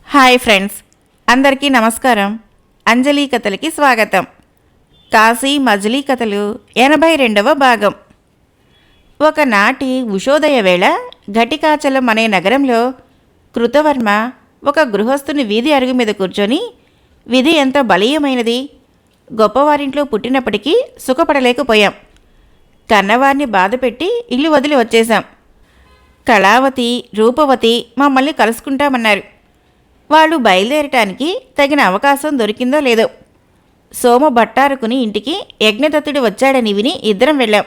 Hi friends, అందరికీ నమస్కారం. అంజలి కథలకి స్వాగతం. కాశీ మజిలీ కథలు 82వ భాగం. ఒకనాటి ఉషోదయ వేళ ఘటికాచలం అనే నగరంలో కృతవర్మ ఒక గృహస్థుని వీధి అరుగు మీద కూర్చొని, విధి ఎంత బలీయమైనది, గొప్పవారింట్లో పుట్టినప్పటికీ సుఖపడలేకపోయాం, కన్నవారిని బాధపెట్టి ఇల్లు వదిలి వచ్చేశాం, కళావతి రూపవతి మమ్మల్ని కలుసుకుంటామన్నారు. వాళ్ళు బయలుదేరటానికి తగిన అవకాశం దొరికిందో లేదో సోమ భట్టారకుని ఇంటికి యజ్ఞదత్తుడు వచ్చాడని విని ఇద్దరం వెళ్ళాం.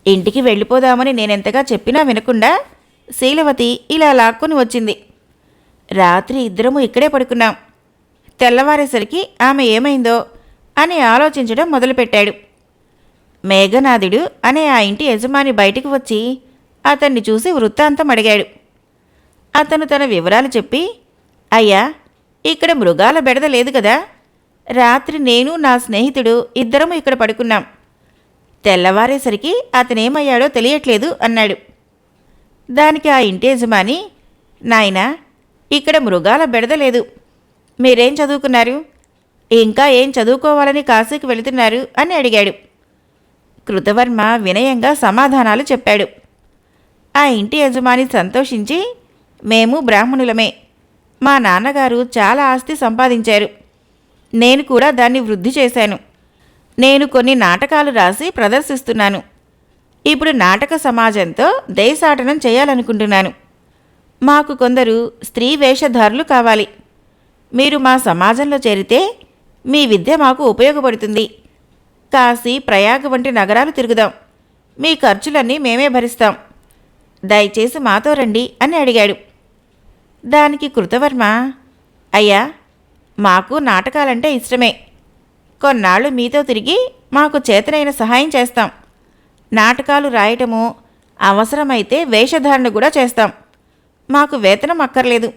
ఇంటికి వెళ్ళిపోదామని నేనెంతగా చెప్పినా వినకుండా శీలవతి ఇలా లాక్కొని వచ్చింది. రాత్రి ఇద్దరము ఇక్కడే పడుకున్నాం. తెల్లవారేసరికి ఆమె ఏమైందో అని ఆలోచించడం మొదలుపెట్టాడు. మేఘనాథుడు అనే ఆ ఇంటి యజమాని బయటికి వచ్చి అతన్ని చూసి వృత్తాంతం అడిగాడు. అతను తన వివరాలు చెప్పి, అయ్యా, ఇక్కడ మృగాల బెడద లేదు కదా, రాత్రి నేను నా స్నేహితుడు ఇద్దరము ఇక్కడ పడుకున్నాం, తెల్లవారేసరికి అతనేమయ్యాడో తెలియట్లేదు అన్నాడు. దానికి ఆ ఇంటి యజమాని, నాయనా, ఇక్కడ మృగాల బెడద లేదు, మీరేం చదువుకున్నారు, ఇంకా ఏం చదువుకోవాలని కాశీకి వెళుతున్నారు అని అడిగాడు. కృతవర్మ వినయంగా సమాధానాలు చెప్పాడు. ఆ ఇంటి యజమాని సంతోషించి, మేము బ్రాహ్మణులమే, మా నాన్నగారు చాలా ఆస్తి సంపాదించారు, నేను కూడా దాన్ని వృద్ధి చేశాను, నేను కొన్ని నాటకాలు రాసి ప్రదర్శిస్తున్నాను, ఇప్పుడు నాటక సమాజంతో దేశాటనం చేయాలనుకుంటున్నాను, మాకు కొందరు స్త్రీ వేషధారులు కావాలి, మీరు మా సమాజంలో చేరితే మీ విద్య మాకు ఉపయోగపడుతుంది, కాశీ ప్రయాగ వంటి నగరాలు తిరుగుదాం, మీ ఖర్చులన్నీ మేమే భరిస్తాం, దయచేసి మాతో రండి అని అడిగాడు. దానికి కృతవర్మ, అయ్యా, మాకు నాటకాలంటే ఇష్టమే, కొన్నాళ్ళు మీతో తిరిగి మాకు చేతనైన సహాయం చేస్తాం, నాటకాలు రాయటము, అవసరమైతే వేషధారణ కూడా చేస్తాం, మాకు వేతనం అక్కర్లేదు,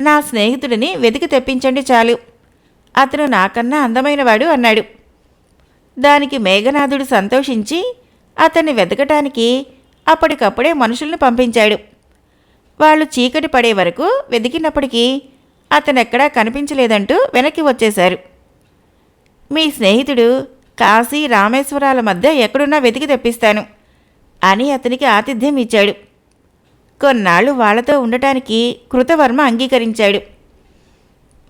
నా స్నేహితుడిని వెతికి తెప్పించండి చాలు, అతను నాకన్నా అందమైనవాడు అన్నాడు. దానికి మేఘనాథుడు సంతోషించి అతన్ని వెతకటానికి అప్పటికప్పుడే మనుషుల్ని పంపించాడు. వాళ్ళు చీకటి పడే వరకు వెతికినప్పటికీ అతనెక్కడా కనిపించలేదంటూ వెనక్కి వచ్చేశారు. మీ స్నేహితుడు కాశీ రామేశ్వరాల మధ్య ఎక్కడున్నా వెతికి తెప్పిస్తాను అని అతనికి ఆతిథ్యం ఇచ్చాడు. కొన్నాళ్ళు వాళ్లతో ఉండటానికి కృతవర్మ అంగీకరించాడు.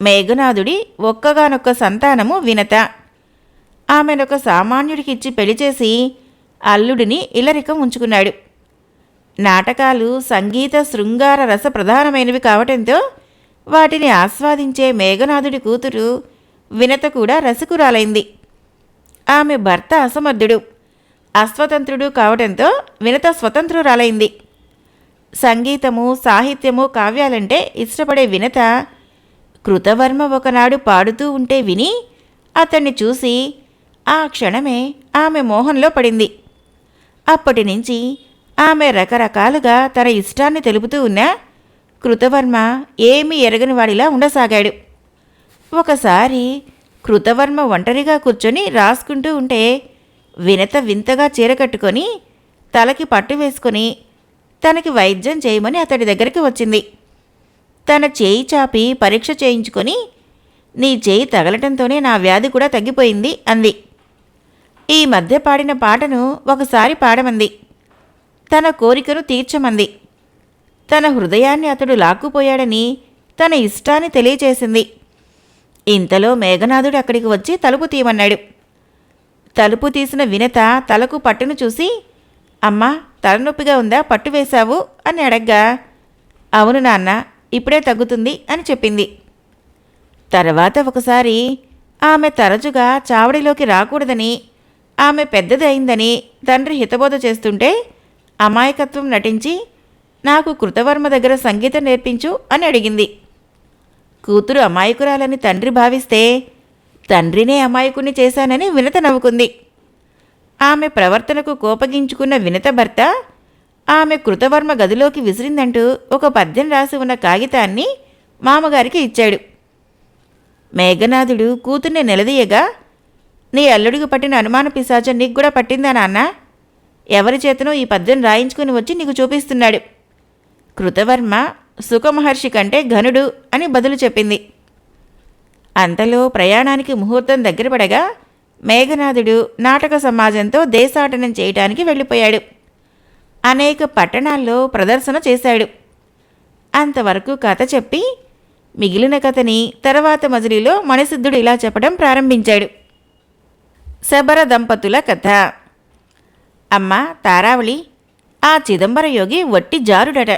మేఘనాథుడి ఒక్కగానొక్క సంతానము వినత. ఆమెనొక సామాన్యుడికిచ్చి పెళ్లి చేసి అల్లుడిని ఇల్లరికం ఉంచుకున్నాడు. నాటకాలు సంగీత శృంగార రస ప్రధానమైనవి కావటంతో వాటిని ఆస్వాదించే మేఘనాథుడి కూతురు వినత కూడా రసికురాలైంది. ఆమె భర్త అసమర్థుడు, అస్వతంత్రుడు కావటంతో వినత స్వతంత్రురాలైంది. సంగీతము సాహిత్యము కావ్యాలంటే ఇష్టపడే వినత కృతవర్మ ఒకనాడు పాడుతూ ఉంటే విని అతన్ని చూసి ఆ క్షణమే ఆమె మోహంలో పడింది. అప్పటి నుంచి ఆమె రకరకాలుగా తన ఇష్టాన్ని తెలుపుతూ ఉన్నా కృతవర్మ ఏమీ ఎరగని వాడిలా ఉండసాగాడు. ఒకసారి కృతవర్మ ఒంటరిగా కూర్చొని రాసుకుంటూ ఉంటే వినత వింతగా చీరకట్టుకొని తలకి పట్టు వేసుకొని తనకి వైద్యం చేయమని అతడి దగ్గరికి వచ్చింది. తన చేయి చాపి పరీక్ష చేయించుకొని, నీ చేయి తగలటంతోనే నా వ్యాధి కూడా తగ్గిపోయింది అంది. ఈ మధ్య పాడిన పాటను ఒకసారి పాడమంది. తన కోరికను తీర్చమంది. తన హృదయాన్ని అతడు లాక్కుపోయాడని తన ఇష్టాన్ని తెలియచేసింది. ఇంతలో మేఘనాథుడు అక్కడికి వచ్చి తలుపు తీయమన్నాడు. తలుపు తీసిన వినత తలకు పట్టును చూసి, అమ్మా, తలనొప్పిగా ఉందా, పట్టు వేశావు అని అడగ్గా, అవును నాన్న, ఇప్పుడే తగ్గుతుంది అని చెప్పింది. తర్వాత ఒకసారి ఆమె తరచుగా చావడిలోకి రాకూడదని, ఆమె పెద్దది అయిందని తండ్రి హితబోధ చేస్తుంటే అమాయకత్వం నటించి, నాకు కృతవర్మ దగ్గర సంగీతం నేర్పించు అని అడిగింది. కూతురు అమాయకురాలని తండ్రి భావిస్తే తండ్రినే అమాయకుణ్ణి చేశానని వినత నవ్వుకుంది. ఆమె ప్రవర్తనకు కోపగించుకున్న వినత భర్త ఆమె కృతవర్మ గదిలోకి విసిరిందంటూ ఒక పద్యం రాసి ఉన్న కాగితాన్ని మామగారికి ఇచ్చాడు. మేఘనాథుడు కూతుర్ని నిలదీయగా, నీ అల్లుడికి పట్టిన అనుమాన పిశాచం నీకు కూడా పట్టిందా నాన్న, ఎవరి చేతనో ఈ పద్యం రాయించుకుని వచ్చి నీకు చూపిస్తున్నాడు. కృతవర్మ సుఖమహర్షి కంటే ఘనుడు అని బదులు చెప్పింది. అంతలో ప్రయాణానికి ముహూర్తం దగ్గర పడగా మేఘనాథుడు నాటక సమాజంతో దేశాటనం చేయటానికి వెళ్ళిపోయాడు. అనేక పట్టణాల్లో ప్రదర్శన చేశాడు. అంతవరకు కథ చెప్పి మిగిలిన కథని తర్వాత మజిలీలో మణిసిద్ధుడు ఇలా చెప్పడం ప్రారంభించాడు. శబర దంపతుల కథ. అమ్మ తారావళి, ఆ చిదంబర యోగి వట్టి జారుడట.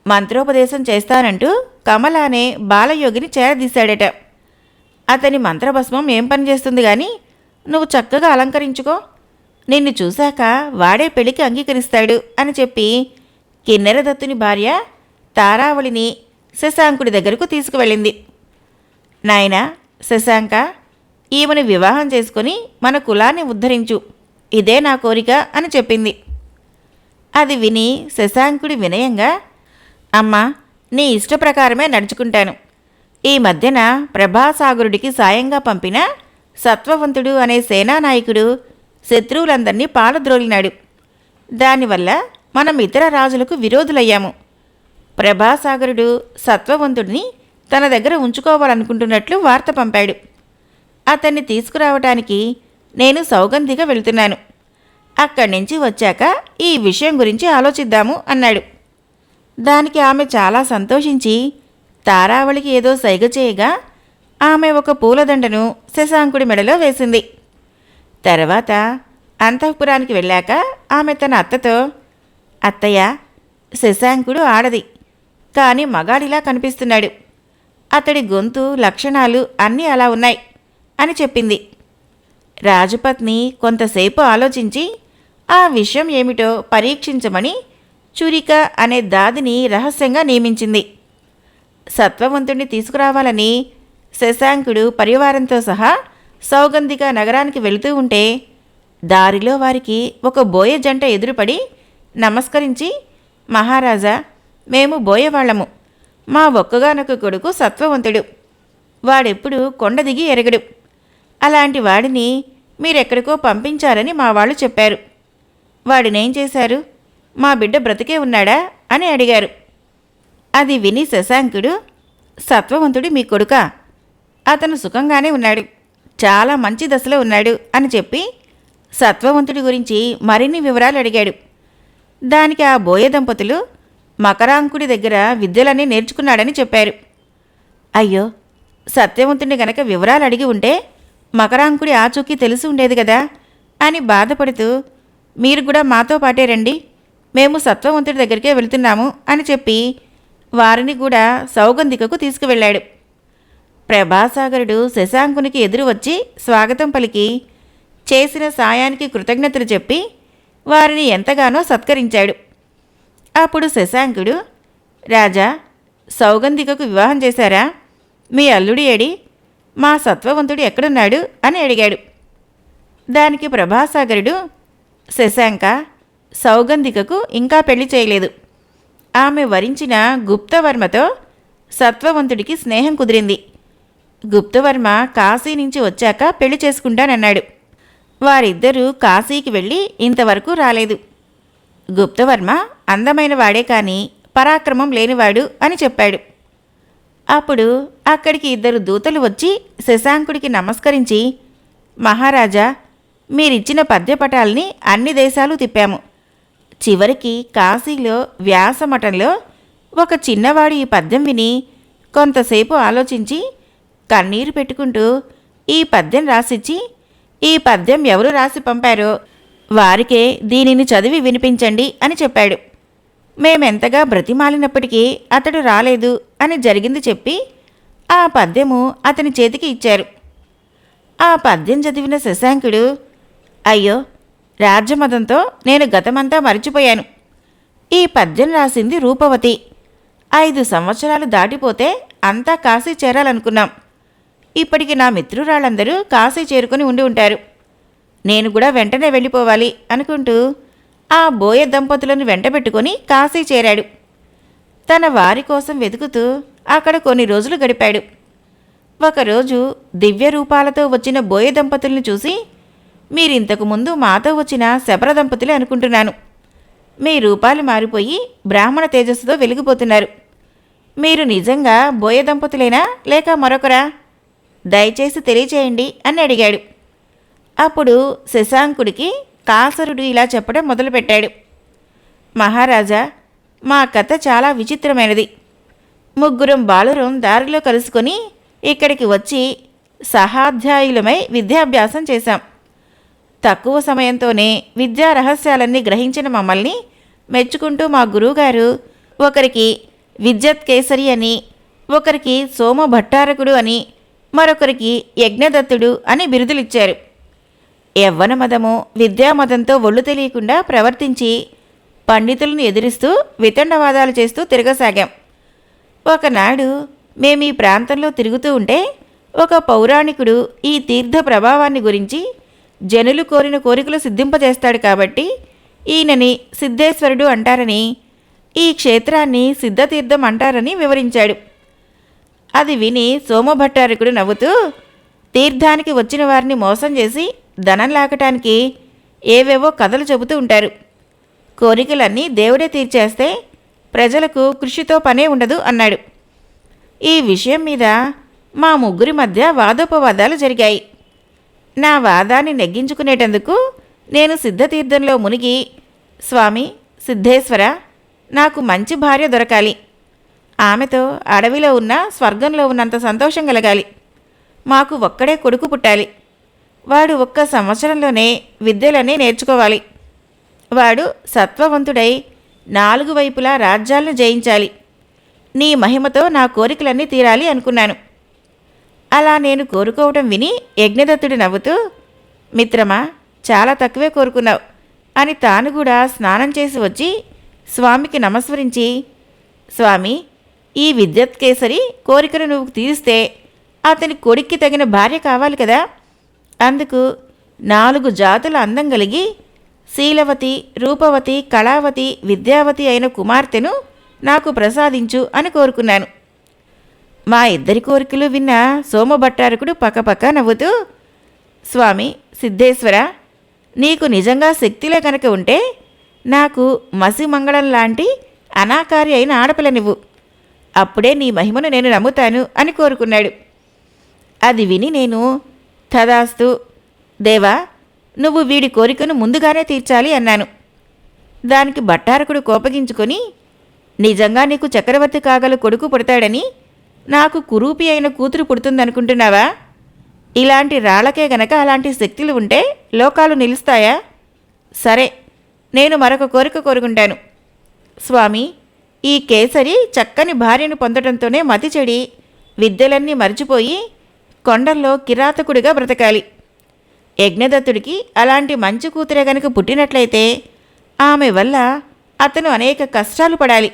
మంత్రోపదేశం చేస్తానంటూ కమలానే బాలయోగిని చేరదీశాడట. అతని మంత్రభస్మం ఏం పనిచేస్తుంది గాని నువ్వు చక్కగా అలంకరించుకో, నిన్ను చూశాక వాడే పెళ్లికి అంగీకరిస్తాడు అని చెప్పి కిన్నెరదత్తుని భార్య తారావళిని శశాంకుడి దగ్గరకు తీసుకువెళ్ళింది. నాయనా శశాంక, ఈమెను వివాహం చేసుకుని మన కులాన్ని ఉద్ధరించు, ఇదే నా కోరిక అని చెప్పింది. అది విని శశాంకుడి వినయంగా, అమ్మా నీ ఇష్టప్రకారమే నడుచుకుంటాను. ఈ మధ్యన ప్రభాసాగరుడికి సాయంగా పంపిన సత్వవంతుడు అనే సేనానాయకుడు శత్రువులందరినీ పాలద్రోలినాడు. దానివల్ల మనం ఇతర రాజులకు విరోధులయ్యాము. ప్రభాసాగరుడు సత్వవంతుడిని తన దగ్గర ఉంచుకోవాలనుకుంటున్నట్లు వార్త పంపాడు. అతన్ని తీసుకురావటానికి నేను సౌగంధిగా వెళ్తున్నాను. అక్కడి నుంచి వచ్చాక ఈ విషయం గురించి ఆలోచిద్దాము అన్నాడు. దానికి ఆమె చాలా సంతోషించి తారావళికి ఏదో సైగ చేయగా ఆమె ఒక పూలదండను శశాంకుడి మెడలో వేసింది. తర్వాత అంతఃపురానికి వెళ్ళాక ఆమె తన అత్తతో, అత్తయ్య, శశాంకుడు ఆడది, కానీ మగాడిలా కనిపిస్తున్నాడు. అతడి గొంతు లక్షణాలు అన్నీ అలా ఉన్నాయి అని చెప్పింది. రాజపత్ని కొంతసేపు ఆలోచించి ఆ విషయం ఏమిటో పరీక్షించమని చురిక అనే దాదిని రహస్యంగా నియమించింది. సత్వవంతుణ్ణి తీసుకురావాలని శశాంకుడు పరివారంతో సహా సౌగంధిక నగరానికి వెళుతూ ఉంటే దారిలో వారికి ఒక బోయ జంట ఎదురుపడి నమస్కరించి, మహారాజా, మేము బోయవాళ్లము. మా ఒక్కగానొక కొడుకు సత్వవంతుడు. వాడెప్పుడు కొండ దిగి ఎరగడు. అలాంటి వాడిని మీరెక్కడికో పంపించారని మా వాళ్ళు చెప్పారు. వాడినేం చేశారు? మా బిడ్డ బ్రతికే ఉన్నాడా అని అడిగారు. అది విని శశాంకుడు, సత్వవంతుడు మీ కొడుకా? అతను సుఖంగానే ఉన్నాడు, చాలా మంచి దశలో ఉన్నాడు అని చెప్పి సత్వవంతుడి గురించి మరిన్ని వివరాలు అడిగాడు. దానికి ఆ బోయ దంపతులు మకరాంకుడి దగ్గర విద్యలన్నీ నేర్చుకున్నాడని చెప్పారు. అయ్యో, సత్యవంతుడిని గనక వివరాలు అడిగి ఉంటే మకరాంకుడి ఆచూకీ తెలిసి ఉండేది కదా అని బాధపడుతూ, మీరు కూడా మాతో పాటే రండి, మేము సత్వవంతుడి దగ్గరికే వెళ్తున్నాము అని చెప్పి వారిని కూడా సౌగంధికకు తీసుకువెళ్ళాడు. ప్రభాసాగరుడు శశాంకునికి ఎదురు వచ్చి స్వాగతం పలికి చేసిన సాయానికి కృతజ్ఞతలు చెప్పి వారిని ఎంతగానో సత్కరించాడు. అప్పుడు శశాంకుడు, రాజా, సౌగంధికకు వివాహం చేశారా? మీ అల్లుడి ఏడి? మా సత్వవంతుడు ఎక్కడున్నాడు అని అడిగాడు. దానికి ప్రభాసాగరుడు, శశాంక, సౌగంధికకు ఇంకా పెళ్లి చేయలేదు. ఆమె వరించిన గుప్తవర్మతో సత్వవంతుడికి స్నేహం కుదిరింది. గుప్తవర్మ కాశీ నుంచి వచ్చాక పెళ్లి చేసుకుంటానన్నాడు. వారిద్దరూ కాశీకి వెళ్ళి ఇంతవరకు రాలేదు. గుప్తవర్మ అందమైన వాడే కానీ పరాక్రమం లేనివాడు అని చెప్పాడు. అప్పుడు అక్కడికి 2 దూతలు వచ్చి శశాంకుడికి నమస్కరించి, మహారాజా, మీరిచ్చిన పద్యపటాల్ని అన్ని దేశాలు తిప్పాము. చివరికి కాశీలో వ్యాసమఠంలో ఒక చిన్నవాడు ఈ పద్యం విని కొంతసేపు ఆలోచించి కన్నీరు పెట్టుకుంటూ ఈ పద్యం రాసిచ్చి, ఈ పద్యం ఎవరు రాసి పంపారో వారికే దీనిని చదివి వినిపించండి అని చెప్పాడు. మేమెంతగా బ్రతిమాలినప్పటికీ అతడు రాలేదు అని జరిగింది చెప్పి ఆ పద్యము అతని చేతికి ఇచ్చారు. ఆ పద్యం చదివిన శశాంకుడు, అయ్యో, రాజ్యమదంతో నేను గతమంతా మరిచిపోయాను. ఈ పద్యం రాసింది రూపవతి. 5 సంవత్సరాలు దాటిపోతే అంతా కాశీ చేరాలనుకున్నాం. ఇప్పటికి నా మిత్రురాళ్ళందరూ కాశీ చేరుకొని ఉండి ఉంటారు. నేను కూడా వెంటనే వెళ్ళిపోవాలి అనుకుంటూ ఆ బోయ దంపతులను వెంటబెట్టుకొని కాశీ చేరాడు. తన వారి కోసం వెతుకుతూ అక్కడ కొన్ని రోజులు గడిపాడు. ఒకరోజు దివ్య రూపాలతో వచ్చిన బోయ దంపతుల్ని చూసి, మీరింతకు ముందు మాతో వచ్చిన శబర దంపతులే అనుకుంటున్నాను. మీ రూపాలు మారిపోయి బ్రాహ్మణ తేజస్సుతో వెలిగిపోతున్నారు. మీరు నిజంగా బోయ దంపతులేనా లేక మరొకరా? దయచేసి తెలియచేయండి అని అడిగాడు. అప్పుడు శశాంకుడికి కాసరుడు ఇలా చెప్పడం మొదలుపెట్టాడు. మహారాజా, మా కథ చాలా విచిత్రమైనది. ముగ్గురం బాలురం దారిలో కలుసుకొని ఇక్కడికి వచ్చి సహాధ్యాయులమై విద్యాభ్యాసం చేశాం. తక్కువ సమయంతోనే విద్యా రహస్యాలన్నీ గ్రహించిన మమ్మల్ని మెచ్చుకుంటూ మా గురువుగారు ఒకరికి విద్యత్ కేసరి అని, ఒకరికి సోమ భట్టారకుడు అని, మరొకరికి యజ్ఞదత్తుడు అని బిరుదులిచ్చారు. యవ్వన మదము విద్యామదంతో ఒళ్ళు తెలియకుండా ప్రవర్తించి పండితులను ఎదిరిస్తూ వితండవాదాలు చేస్తూ తిరగసాగాం. ఒకనాడు మేమీ ప్రాంతంలో తిరుగుతూ ఉంటే ఒక పౌరాణికుడు ఈ తీర్థ ప్రభావాన్ని గురించి జనులు కోరిన కోరికలు సిద్ధింపజేస్తాడు కాబట్టి ఈయనని సిద్ధేశ్వరుడు అంటారని, ఈ క్షేత్రాన్ని సిద్ధతీర్థం అంటారని వివరించాడు. అది విని సోమభట్టారకుడు నవ్వుతూ, తీర్థానికి వచ్చిన వారిని మోసం చేసి ధనం లాకటానికి ఏవేవో కథలు చెబుతూ ఉంటారు. కోరికలన్నీ దేవుడే తీర్చేస్తే ప్రజలకు కృషితో పనే ఉండదు అన్నాడు. ఈ విషయం మీద మా ముగ్గురి మధ్య వాదోపవాదాలు జరిగాయి. నా వాదాన్ని నెగ్గించుకునేటందుకు నేను సిద్ధతీర్థంలో మునిగి, స్వామి సిద్ధేశ్వర, నాకు మంచి భార్య దొరకాలి. ఆమెతో అడవిలో ఉన్న స్వర్గంలో ఉన్నంత సంతోషం కలగాలి. మాకు ఒక్కడే కొడుకు పుట్టాలి. వాడు 1 సంవత్సరంలోనే విద్యలన్నీ నేర్చుకోవాలి. వాడు సత్వవంతుడై 4 వైపులా రాజ్యాలను జయించాలి. నీ మహిమతో నా కోరికలన్నీ తీరాలి అనుకున్నాను. అలా నేను కోరుకోవడం విని యజ్ఞదత్తుడు నవ్వుతూ, మిత్రమా, చాలా తక్కువే కోరుకున్నావు అని తాను కూడా స్నానం చేసి వచ్చి స్వామికి నమస్కరించి, స్వామి, ఈ విద్యత్ కేసరి కోరికను నువ్వు తీరిస్తే అతని కొడుక్కి తగిన భార్య కావాలి కదా. అందుకు 4 జాతుల అందం కలిగి శీలవతి, రూపవతి, కళావతి, విద్యావతి అయిన కుమార్తెను నాకు ప్రసాదించు అని కోరుకున్నాను. మా ఇద్దరి కోరికలు విన్న సోమభట్టారకుడు పక్కపక్క నవ్వుతూ, స్వామి సిద్ధేశ్వర, నీకు నిజంగా శక్తిలే కనుక ఉంటే నాకు మసిమంగళం లాంటి అనాకారి అయిన ఆడపిల్లనివ్వు. అప్పుడే నీ మహిమను నేను నమ్ముతాను అని కోరుకున్నాడు. అది విని నేను, తదాస్తు దేవా, నువ్వు వీడి కోరికను ముందుగానే తీర్చాలి అన్నాను. దానికి భట్టారకుడు కోపగించుకొని, నిజంగా నీకు చక్రవర్తి కాగల కొడుకు పుడతాడని, నాకు కురూపి అయిన కూతురు పుడుతుందనుకుంటున్నావా? ఇలాంటి రాళ్లకే గనక అలాంటి శక్తులు ఉంటే లోకాలు నిలుస్తాయా? సరే, నేను మరొక కోరిక కోరుకుంటాను. స్వామి, ఈ కేసరి చక్కని భార్యను పొందడంతోనే మతి చెడి విద్యలన్నీ మరిచిపోయి కొండల్లో కిరాతకుడిగా బ్రతకాలి. యజ్ఞదత్తుడికి అలాంటి మంచి కూతురే గనుక పుట్టినట్లయితే ఆమె వల్ల అతను అనేక కష్టాలు పడాలి.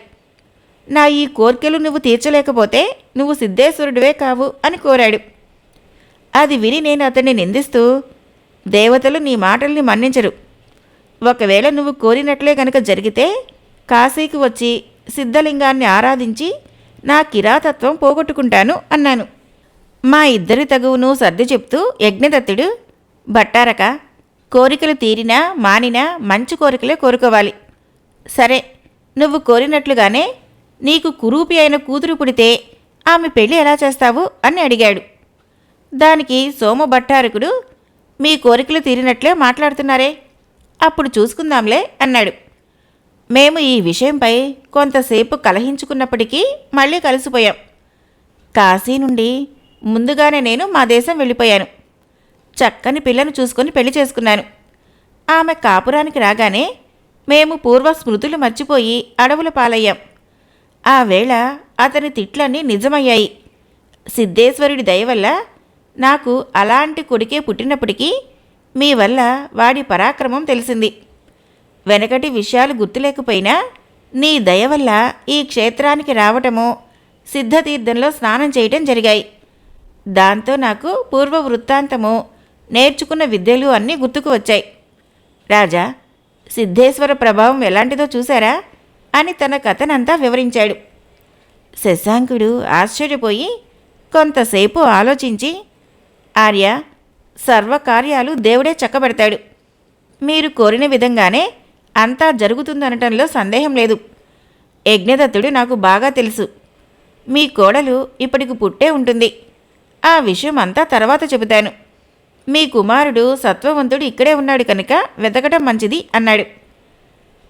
నా ఈ కోర్కెలు నువ్వు తీర్చలేకపోతే నువ్వు సిద్ధేశ్వరుడివే కావు అని కోరాడు. అది విని నేను అతన్ని నిందిస్తూ, దేవతలు నీ మాటల్ని మన్నించరు. ఒకవేళ నువ్వు కోరినట్లే గనక జరిగితే కాశీకి వచ్చి సిద్ధలింగాన్ని ఆరాధించి నా కిరాతత్వం పోగొట్టుకుంటాను అన్నాను. మా ఇద్దరి తగువును సర్ది చెప్తూ యజ్ఞదత్తుడు, భట్టారక, కోరికలు తీరినా మానినా మంచి కోరికలే కోరుకోవాలి. సరే, నువ్వు కోరినట్లుగానే నీకు కురూపి అయిన కూతురు పుడితే ఆమె పెళ్లి ఎలా చేస్తావు అని అడిగాడు. దానికి సోమభట్టారకుడు, మీ కోరికలు తీరినట్లే మాట్లాడుతున్నారే, అప్పుడు చూసుకుందాంలే అన్నాడు. మేము ఈ విషయంపై కొంతసేపు కలహించుకున్నప్పటికీ మళ్ళీ కలిసిపోయాం. కాశీ నుండి ముందుగానే నేను మా దేశం వెళ్ళిపోయాను. చక్కని పిల్లను చూసుకొని పెళ్లి చేసుకున్నాను. ఆమె కాపురానికి రాగానే మేము పూర్వ స్మృతులు మర్చిపోయి అడవుల పాలయ్యాం. ఆ వేళ అతని తిట్లన్నీ నిజమయ్యాయి. సిద్ధేశ్వరుడి దయ వల్ల నాకు అలాంటి కొడుకే పుట్టినప్పటికీ మీ వల్ల వాడి పరాక్రమం తెలిసింది. వెనకటి విషయాలు గుర్తులేకపోయినా నీ దయ వల్ల ఈ క్షేత్రానికి రావటము, సిద్ధతీర్థంలో స్నానం చేయటం జరిగాయి. దాంతో నాకు పూర్వ వృత్తాంతము, నేర్చుకున్న విద్యలు అన్నీ గుర్తుకు వచ్చాయి. రాజా, సిద్ధేశ్వర ప్రభావం ఎలాంటిదో చూశారా అని తన కథనంతా వివరించాడు. శశాంకుడు ఆశ్చర్యపోయి కొంతసేపు ఆలోచించి, ఆర్య, సర్వకార్యాలు దేవుడే చక్కబెడతాడు. మీరు కోరిన విధంగానే అంతా జరుగుతుందనటంలో సందేహం లేదు. యజ్ఞదత్తుడు నాకు బాగా తెలుసు. మీ కోడలు ఇప్పటికి పుట్టే ఉంటుంది. ఆ విషయం అంతా తర్వాత చెబుతాను. మీ కుమారుడు సత్వవంతుడు ఇక్కడే ఉన్నాడు కనుక వెతకటం మంచిది అన్నాడు.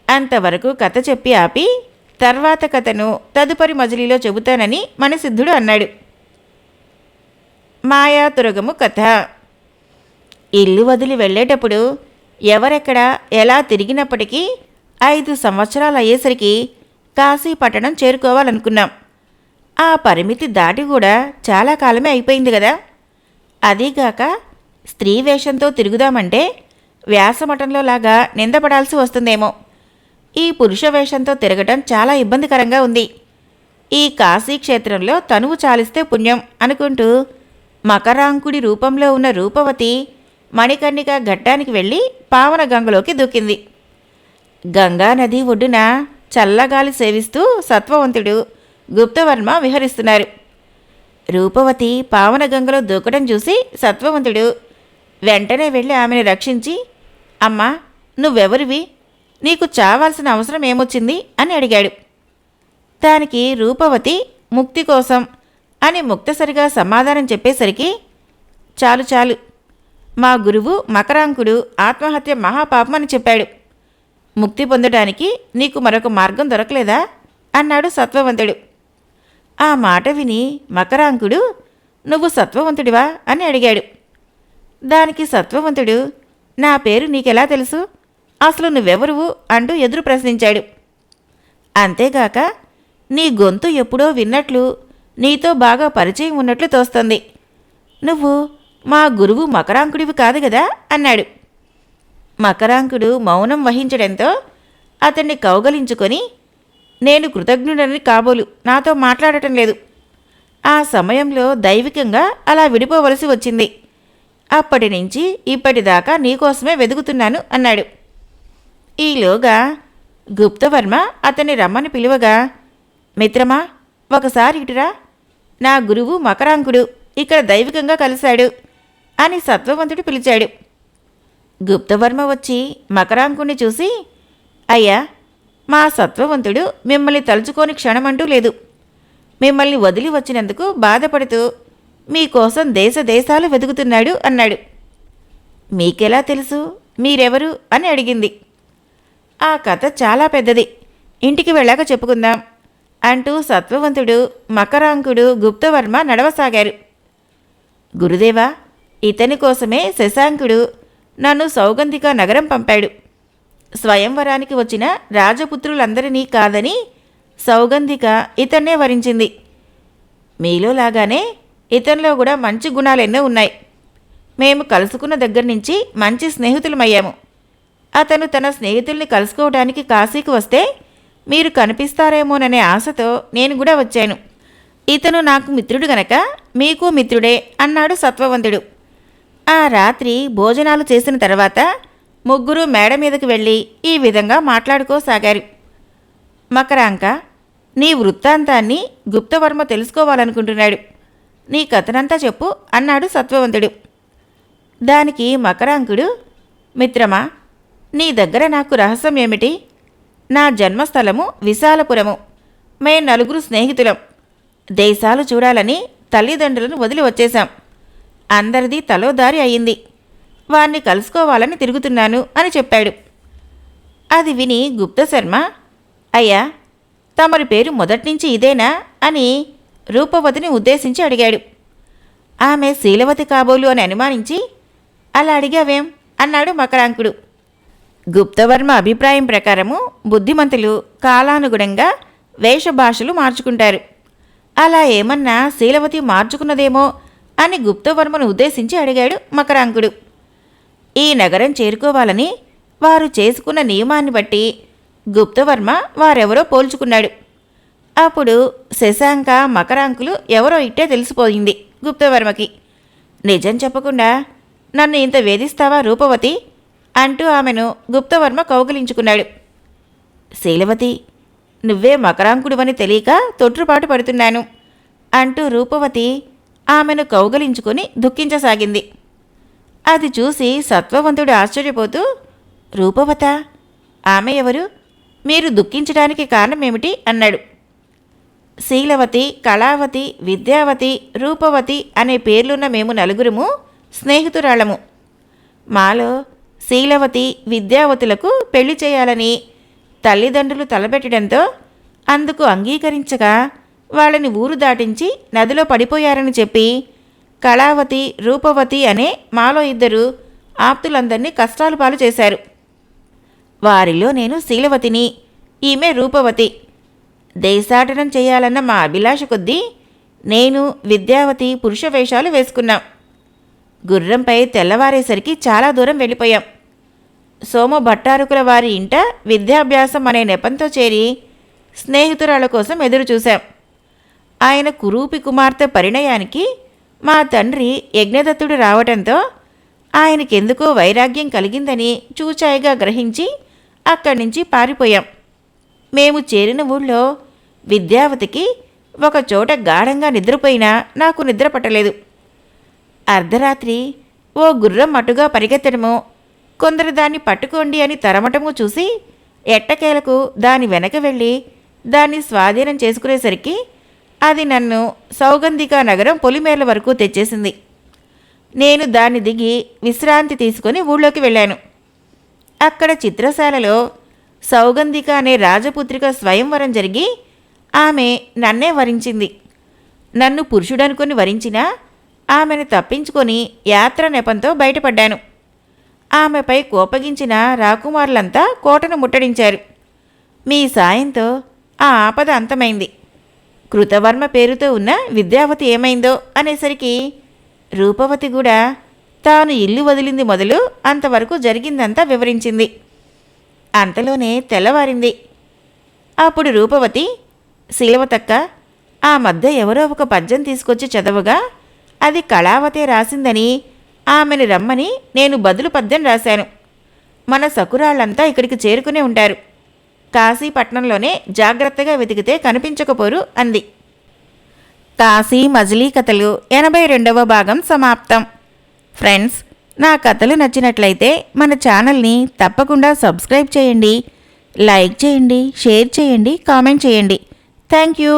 అంతవరకు కథ చెప్పి ఆపి తర్వాత కథను తదుపరి మజిలీలో చెబుతానని మనసిద్ధుడు అన్నాడు. మాయాతురగము కథ. ఇల్లు వదిలి వెళ్ళేటప్పుడు ఎవరెక్కడ ఎలా తిరిగినప్పటికీ 5 సంవత్సరాలు అయ్యేసరికి కాశీ పట్టణం చేరుకోవాలనుకున్నాం. ఆ పరిమితి దాటి కూడా చాలా కాలమే అయిపోయింది కదా. అదీగాక స్త్రీ వేషంతో తిరుగుదామంటే వ్యాసమఠంలో లాగా నిందపడాల్సి వస్తుందేమో. ఈ పురుష వేషంతో తిరగటం చాలా ఇబ్బందికరంగా ఉంది. ఈ కాశీ క్షేత్రంలో తనువు చాలిస్తే పుణ్యం అనుకుంటూ మకరాంకుడి రూపంలో ఉన్న రూపవతి మణికర్ణిక ఘట్టానికి వెళ్ళి పావన గంగలోకి దూకింది. గంగా నది ఒడ్డున చల్లగాలి సేవిస్తూ సత్వవంతుడు గుప్తవర్మ విహరిస్తున్నారు. రూపవతి పావన గంగలో దూకడం చూసి సత్వవంతుడు వెంటనే వెళ్ళి ఆమెను రక్షించి, అమ్మా, నువ్వెవరివి? నీకు చావాల్సిన అవసరం ఏమొచ్చింది అని అడిగాడు. దానికి రూపవతి ముక్తి కోసం అని ముక్తసరిగా సమాధానం చెప్పేసరికి, చాలు చాలు, మా గురువు మకరాంకుడు ఆత్మహత్య మహాపాపమని చెప్పాడు. ముక్తి పొందడానికి నీకు మరొక మార్గం దొరకలేదా అన్నాడు సత్వవంతుడు. ఆ మాట విని మకరాంకుడు, నువ్వు సత్వవంతుడివా అని అడిగాడు. దానికి సత్వవంతుడు, నా పేరు నీకెలా తెలుసు? అసలు నువ్వెవరువు అంటూ ఎదురు ప్రశ్నించాడు. అంతేగాక నీ గొంతు ఎప్పుడో విన్నట్లు, నీతో బాగా పరిచయం ఉన్నట్లు తోస్తుంది. నువ్వు మా గురువు మకరాంకుడివి కాదు కదా అన్నాడు. మకరాంకుడు మౌనం వహించడంతో అతన్ని కౌగలించుకొని, నేను కృతజ్ఞుడని కాబోలు నాతో మాట్లాడటం లేదు. ఆ సమయంలో దైవికంగా అలా విడిపోవలసి వచ్చింది. అప్పటి నుంచి ఇప్పటిదాకా నీకోసమే వెతుకుతున్నాను అన్నాడు. ఈలోగా గుప్తవర్మ అతన్ని రమ్మని పిలువగా, మిత్రమా, ఒకసారి ఇటురా, నా గురువు మకరాంకుడు ఇక్కడ దైవికంగా కలిశాడు అని సత్వవంతుడు పిలిచాడు. గుప్తవర్మ వచ్చి మకరాంకుణ్ణి చూసి, అయ్యా, మా సత్వవంతుడు మిమ్మల్ని తలుచుకోని క్షణమంటూ లేదు. మిమ్మల్ని వదిలి వచ్చినందుకు బాధపడుతూ మీకోసం దేశ దేశాలు వెతుకుతున్నాడు అన్నాడు. మీకెలా తెలుసు? మీరెవరు అని అడిగింది. ఆ కథ చాలా పెద్దది, ఇంటికి వెళ్ళాక చెప్పుకుందాం అంటూ సత్వవంతుడు, మకరాంకుడు, గుప్తవర్మ నడవసాగారు. గురుదేవా, ఇతని కోసమే శశాంకుడు నన్ను సౌగంధిక నగరం పంపాడు. స్వయంవరానికి వచ్చిన రాజపుత్రులందరినీ కాదని సౌగంధిక ఇతన్నే వరించింది. మీలో లాగానే ఇతనిలో కూడా మంచి గుణాలెన్నో ఉన్నాయి. మేము కలుసుకున్న దగ్గర నుంచి మంచి స్నేహితులమయ్యాము. అతను తన స్నేహితుల్ని కలుసుకోవడానికి కాశీకి వస్తే మీరు కనిపిస్తారేమోననే ఆశతో నేను కూడా వచ్చాను. ఇతను నాకు మిత్రుడు గనక మీకు మిత్రుడే అన్నాడు సత్వవంతుడు. ఆ రాత్రి భోజనాలు చేసిన తర్వాత ముగ్గురు మేడ మీదకి వెళ్ళి ఈ విధంగా మాట్లాడుకోసాగారు. మకరాంక, నీ వృత్తాంతాన్ని గుప్తవర్మ తెలుసుకోవాలనుకుంటున్నాడు. నీ కథనంతా చెప్పు అన్నాడు సత్వవంతుడు. దానికి మకరాంకుడు, మిత్రమా, నీ దగ్గర నాకు రహస్యం ఏమిటి? నా జన్మస్థలము విశాలపురము. మే 4 స్నేహితులం. దేశాలు చూడాలని తల్లిదండ్రులను వదిలి వచ్చేశాం. అందరిది తలోదారి అయింది. వారిని కలుసుకోవాలని తిరుగుతున్నాను అని చెప్పాడు. అది విని గుప్తశర్మ, అయ్యా, తమరి పేరు మొదట్నుంచి ఇదేనా అని రూపవతిని ఉద్దేశించి అడిగాడు. ఆమె శీలవతి కాబోలు అని అనుమానించి, అలా అడిగావేం అన్నాడు మకరాంకుడు. గుప్తవర్మ అభిప్రాయం ప్రకారము బుద్ధిమంతులు కాలానుగుణంగా వేషభాషలు మార్చుకుంటారు. అలా ఏమన్నా శీలవతి మార్చుకున్నదేమో అని గుప్తవర్మను ఉద్దేశించి అడిగాడు మకరాంకుడు. ఈ నగరం చేరుకోవాలని వారు చేసుకున్న నియమాన్ని బట్టి గుప్తవర్మ వారెవరో పోల్చుకున్నాడు. అప్పుడు శశాంక, మకరాంకులు ఎవరో ఇట్టే తెలిసిపోయింది గుప్తవర్మకి. నిజం చెప్పకుండా నన్ను ఇంత వేధిస్తావా రూపవతి అంటూ ఆమెను గుప్తవర్మ కౌగిలించుకున్నాడు. శీలవతి, నువ్వే మకరాంకుడివని తెలియక తొట్రుపాటు పడుతున్నాను అంటూ రూపవతి ఆమెను కౌగలించుకుని దుఃఖించసాగింది. అది చూసి సత్వవంతుడు ఆశ్చర్యపోతూ, రూపవత, ఆమె ఎవరు? మీరు దుఃఖించడానికి కారణమేమిటి అన్నాడు. శీలవతి, కళావతి, విద్యావతి, రూపవతి అనే పేర్లున్న మేము నలుగురము స్నేహితురాళ్ళము. మాలో శీలవతి, విద్యావతులకు పెళ్లి చేయాలని తల్లిదండ్రులు తలపెట్టడంతో అందుకు అంగీకరించగా వాళ్ళని ఊరు దాటించి నదిలో పడిపోయారని చెప్పి కళావతి, రూపవతి అనే మాలో ఇద్దరు ఆప్తులందరినీ కష్టాలు పాలు చేశారు. వారిలో నేను శీలవతిని, ఈమె రూపవతి. దేశాటనం చేయాలన్న మా అభిలాష కొద్దీ నేను, విద్యావతి పురుష వేషాలు వేసుకున్నాం. గుర్రంపై తెల్లవారేసరికి చాలా దూరం వెళ్ళిపోయాం. సోమ భట్టారకుల వారి ఇంట విద్యాభ్యాసం అనే నెపంతో చేరి స్నేహితురాల కోసం ఎదురుచూశాం. ఆయన కురూపి కుమార్తె పరిణయానికి మా తండ్రి యజ్ఞదత్తుడు రావటంతో ఆయనకెందుకో వైరాగ్యం కలిగిందని చూచాయిగా గ్రహించి అక్కడి నుంచి పారిపోయాం. మేము చేరిన ఊళ్ళో విద్యావతికి ఒకచోట గాఢంగా నిద్రపోయినా నాకు నిద్ర పట్టలేదు. అర్ధరాత్రి ఓ గుర్రం అటుగా పరిగెత్తడమో, కొందరు దాన్ని పట్టుకోండి అని తరమటమో చూసి ఎట్టకేలకు దాని వెనక వెళ్ళి దాన్ని స్వాధీనం చేసుకునేసరికి అది నన్ను సౌగంధికా నగరం పొలిమేర్ల వరకు తెచ్చేసింది. నేను దాన్ని దిగి విశ్రాంతి తీసుకొని ఊళ్ళోకి వెళ్ళాను. అక్కడ చిత్రశాలలో సౌగంధిక అనే రాజపుత్రిక స్వయంవరం జరిగి ఆమె నన్నే వరించింది. నన్ను పురుషుడనుకొని వరించినా ఆమెను తప్పించుకొని యాత్ర నెపంతో బయటపడ్డాను. ఆమెపై కోపగించిన రాకుమారులంతా కోటను ముట్టడించారు. మీ సాయంతో ఆ ఆపద అంతమైంది. కృతవర్మ పేరుతో ఉన్న విద్యావతి ఏమైందో అనేసరికి రూపవతి కూడా తాను ఇల్లు వదిలింది మొదలు అంతవరకు జరిగిందంతా వివరించింది. అంతలోనే తెల్లవారింది. అప్పుడు రూపవతి, శీలవతక్క, ఆ మధ్య ఎవరో ఒక పద్యం తీసుకొచ్చి చదవగా అది కళావతే రాసిందని ఆమెను రమ్మని నేను బదులు పద్యం రాశాను. మన సకురాళ్లంతా ఇక్కడికి చేరుకునే ఉంటారు. కాశీపట్నంలోనే జాగ్రత్తగా వెతికితే కనిపించకపోరు అంది. కాశీ మజిలీ కథలు 82వ భాగం సమాప్తం. ఫ్రెండ్స్, నా కథలు నచ్చినట్లయితే మన ఛానల్ని తప్పకుండా సబ్స్క్రైబ్ చేయండి, లైక్ చేయండి, షేర్ చేయండి, కామెంట్ చేయండి. Thank you.